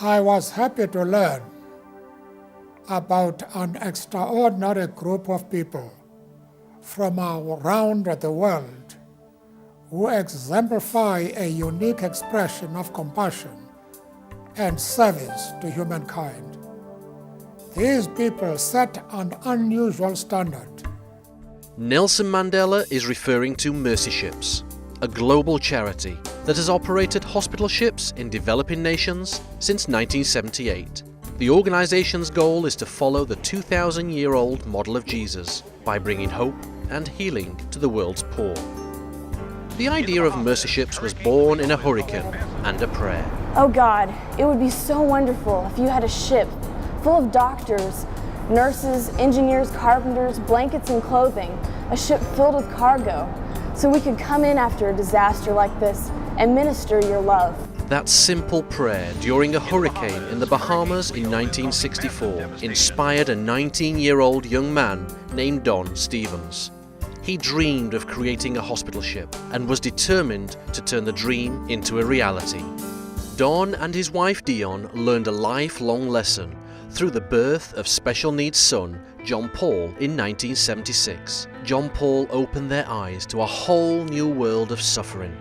I was happy to learn about an extraordinary group of people from around the world who exemplify a unique expression of compassion and service to humankind. These people set an unusual standard. Nelson Mandela is referring to Mercy Ships, a global charity that has operated hospital ships in developing nations since 1978. The organization's goal is to follow the 2,000-year-old model of Jesus by bringing hope and healing to the world's poor. The idea of Mercy Ships was born in a hurricane and a prayer. Oh God, it would be so wonderful if you had a ship full of doctors, nurses, engineers, carpenters, blankets and clothing, a ship filled with cargo, so we could come in after a disaster like this and minister your love. That simple prayer during a hurricane in the Bahamas in 1964 inspired a 19-year-old young man named Don Stevens. He dreamed of creating a hospital ship and was determined to turn the dream into a reality. Don and his wife Dion learned a lifelong lesson through the birth of special needs son John Paul in 1976. John Paul opened their eyes to a whole new world of suffering.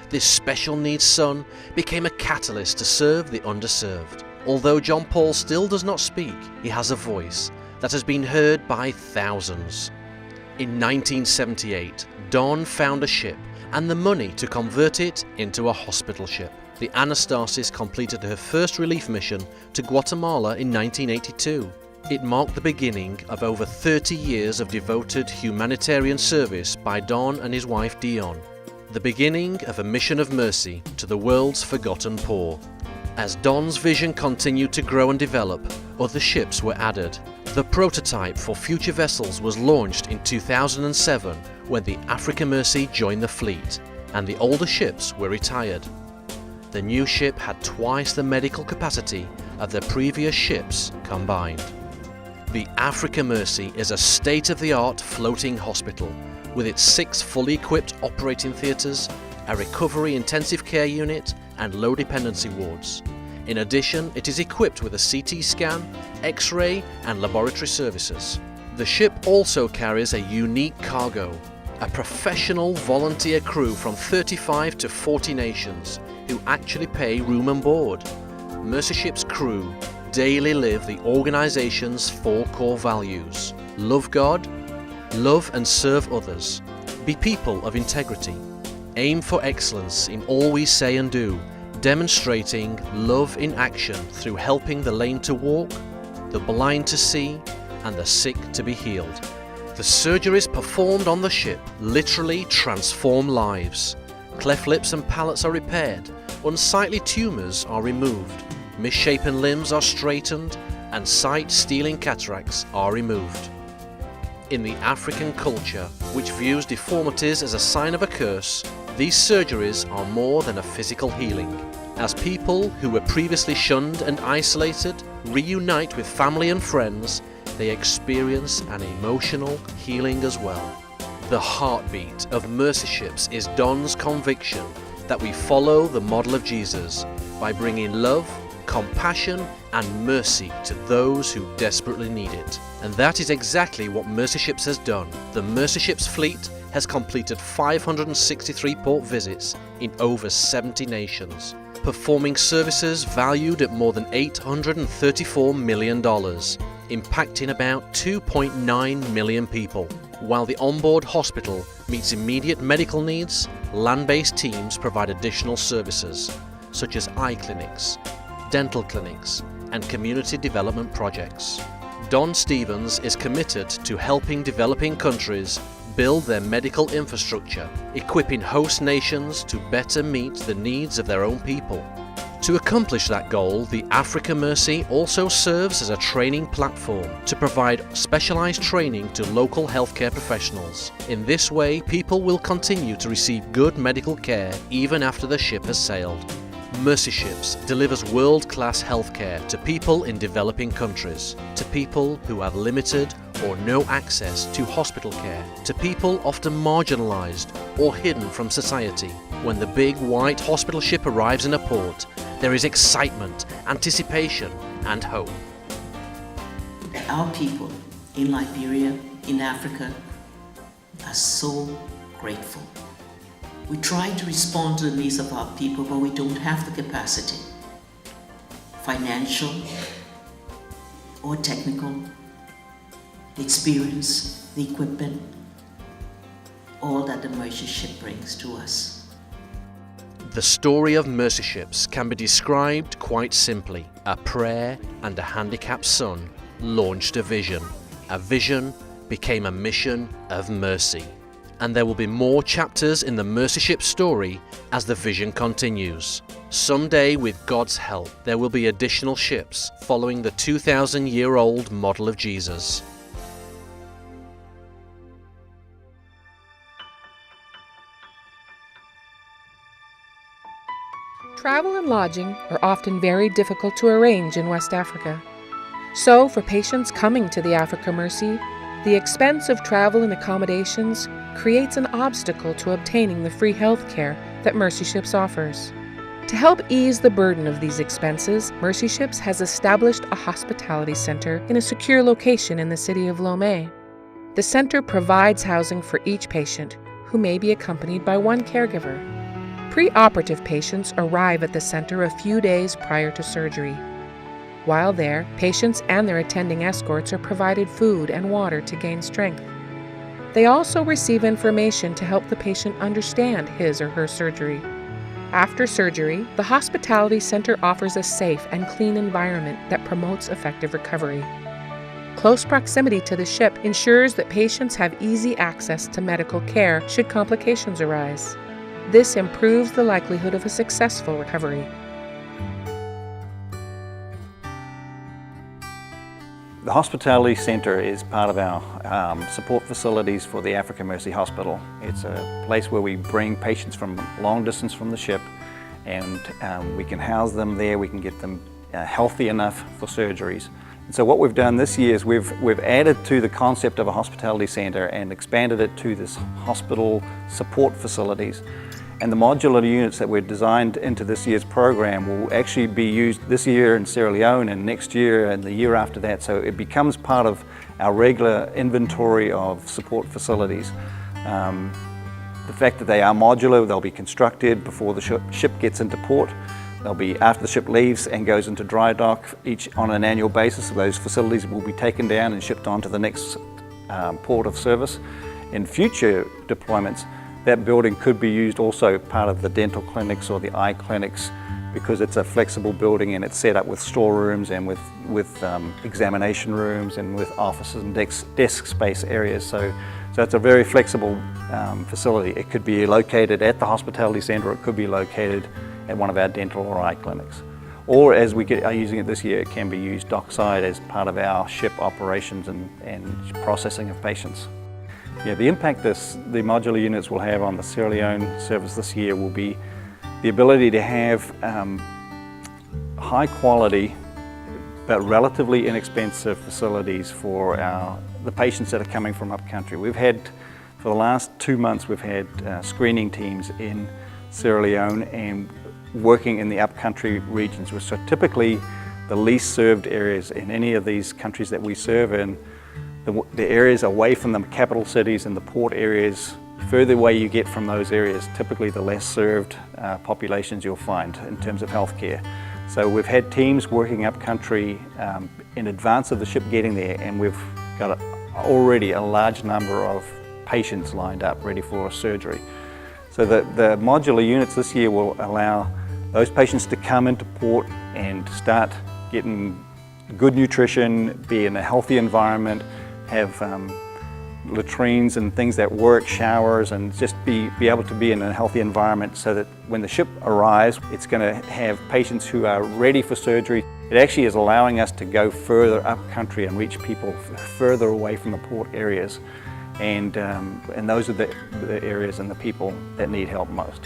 This special needs son became a catalyst to serve the underserved. Although John Paul still does not speak, he has a voice that has been heard by thousands. In 1978, Don found a ship and the money to convert it into a hospital ship. The Anastasis completed her first relief mission to Guatemala in 1982. It marked the beginning of over 30 years of devoted humanitarian service by Don and his wife Dion. The beginning of a mission of mercy to the world's forgotten poor. As Don's vision continued to grow and develop, other ships were added. The prototype for future vessels was launched in 2007 when the Africa Mercy joined the fleet, and the older ships were retired. The new ship had twice the medical capacity of the previous ships combined. The Africa Mercy is a state-of-the-art floating hospital with its 6 fully equipped operating theatres, a recovery intensive care unit and low dependency wards. In addition, it is equipped with a CT scan, X-ray and laboratory services. The ship also carries a unique cargo, a professional volunteer crew from 35 to 40 nations who actually pay room and board. Mercy Ship's crew daily live the organization's 4 core values: love God, love and serve others, be people of integrity, aim for excellence in all we say and do, demonstrating love in action through helping the lame to walk, the blind to see, and the sick to be healed. The surgeries performed on the ship literally transform lives. Cleft lips and palates are repaired, unsightly tumours are removed, misshapen limbs are straightened, and sight-stealing cataracts are removed. In the African culture, which views deformities as a sign of a curse, these surgeries are more than a physical healing. As people who were previously shunned and isolated reunite with family and friends, they experience an emotional healing as well. The heartbeat of Mercy Ships is Don's conviction that we follow the model of Jesus by bringing love, compassion and mercy to those who desperately need it. And that is exactly what Mercy Ships has done. The Mercy Ships fleet has completed 563 port visits in over 70 nations, performing services valued at more than $834 million, impacting about 2.9 million people. While the onboard hospital meets immediate medical needs, land-based teams provide additional services, such as eye clinics, dental clinics, and community development projects. Don Stevens is committed to helping developing countries build their medical infrastructure, equipping host nations to better meet the needs of their own people. To accomplish that goal, the Africa Mercy also serves as a training platform to provide specialized training to local healthcare professionals. In this way, people will continue to receive good medical care even after the ship has sailed. Mercy Ships delivers world-class healthcare to people in developing countries, to people who have limited or no access to hospital care, to people often marginalized or hidden from society. When the big white hospital ship arrives in a port, There is excitement, anticipation, and hope. Our people in Liberia, in Africa, are so grateful. We try to respond to the needs of our people, but we don't have the capacity, financial or technical, the experience, the equipment, all that the Mercy Ship brings to us. The story of Mercy Ships can be described quite simply. A prayer and a handicapped son launched a vision. A vision became a mission of mercy. And there will be more chapters in the Mercy Ship story as the vision continues. Someday, with God's help, there will be additional ships following the 2,000-year-old model of Jesus. Travel and lodging are often very difficult to arrange in West Africa. So, for patients coming to the Africa Mercy, the expense of travel and accommodations creates an obstacle to obtaining the free health care that Mercy Ships offers. To help ease the burden of these expenses, Mercy Ships has established a hospitality center in a secure location in the city of Lomé. The center provides housing for each patient, who may be accompanied by one caregiver. Pre-operative patients arrive at the center a few days prior to surgery. While there, patients and their attending escorts are provided food and water to gain strength. They also receive information to help the patient understand his or her surgery. After surgery, the hospitality center offers a safe and clean environment that promotes effective recovery. Close proximity to the ship ensures that patients have easy access to medical care should complications arise. This improves the likelihood of a successful recovery. The Hospitality Centre is part of our support facilities for the Africa Mercy Hospital. It's a place where we bring patients from long distance from the ship, and we can house them there, we can get them healthy enough for surgeries. And so what we've done this year is we've added to the concept of a hospitality centre and expanded it to this hospital support facilities. And the modular units that we're designed into this year's program will actually be used this year in Sierra Leone and next year and the year after that. So it becomes part of our regular inventory of support facilities. The fact that they are modular, they'll be constructed before the ship gets into port. They'll be after the ship leaves and goes into dry dock each on an annual basis. Those facilities will be taken down and shipped on to the next port of service. In future deployments, that building could be used also part of the dental clinics or the eye clinics, because it's a flexible building and it's set up with storerooms and with examination rooms and with offices and desk space areas. So it's a very flexible facility. It could be located at the hospitality centre, or it could be located at one of our dental or eye clinics. Or as we are using it this year, it can be used dockside as part of our ship operations and processing of patients. Yeah, the impact the modular units will have on the Sierra Leone service this year will be the ability to have high quality but relatively inexpensive facilities for the patients that are coming from upcountry. We've had, for the last 2 months, we've had screening teams in Sierra Leone and working in the upcountry regions, which are typically the least served areas in any of these countries that we serve in. The areas away from the capital cities and the port areas, further away you get from those areas, typically the less served populations you'll find in terms of healthcare. So we've had teams working up country in advance of the ship getting there, and we've got already a large number of patients lined up ready for surgery. So the modular units this year will allow those patients to come into port and start getting good nutrition, be in a healthy environment, have latrines and things that work, showers, and just be able to be in a healthy environment so that when the ship arrives, it's going to have patients who are ready for surgery. It actually is allowing us to go further up country and reach people further away from the port areas. And those are the areas and the people that need help most.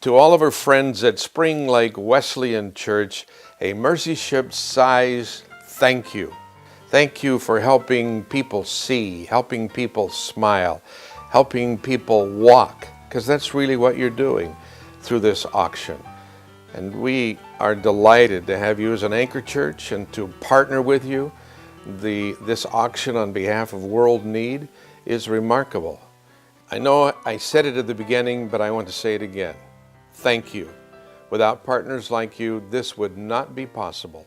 To all of our friends at Spring Lake Wesleyan Church, a Mercy Ship size thank you. Thank you for helping people see, helping people smile, helping people walk, because that's really what you're doing through this auction. And we are delighted to have you as an anchor church and to partner with you. This auction on behalf of World Need is remarkable. I know I said it at the beginning, but I want to say it again. Thank you. Without partners like you, this would not be possible.